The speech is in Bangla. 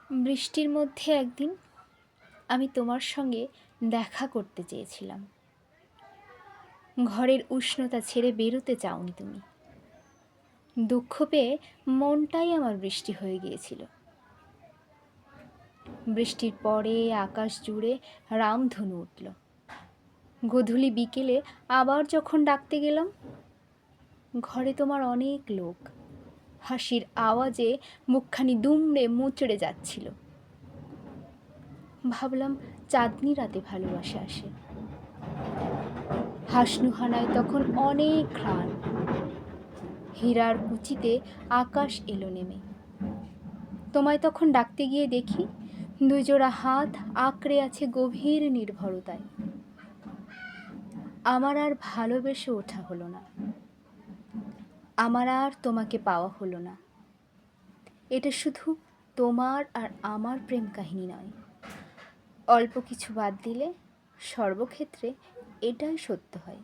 বৃষ্টির মধ্যে একদিন আমি তোমার সঙ্গে দেখা করতে চেয়েছিলাম। ঘরের উষ্ণতা ছেড়ে বেরোতে চাওনি তুমি। দুঃখ পেয়ে মনটাই আমার বৃষ্টি হয়ে গিয়েছিল। বৃষ্টির পরে আকাশ জুড়ে রামধনু উঠল। গোধূলি বিকেলে আবার যখন ডাকতে গেলাম, ঘরে তোমার অনেক লোক। হাসির আওয়াজে মুখখানি দুমড়ে মুচড়ে যাচ্ছিল। ভাবলাম চাঁদনি রাতে ভালোবাসা আসে। হাসনুহানায় তখন অনেক ঘ্রাণ। হীরার কুচিতে আকাশ এলো নেমে। তোমায় তখন ডাকতে গিয়ে দেখি দুই জোড়া হাত আঁকড়ে আছে গভীর নির্ভরতায়। আমার আর ভালোবেসে ওঠা হলো না, আমার আর তোমাকে পাওয়া হলো না। এটা শুধু তোমার আর আমার প্রেম কাহিনী নয়। অল্প কিছু বাদ দিলে সর্বক্ষেত্রে এটাই সত্য হয়।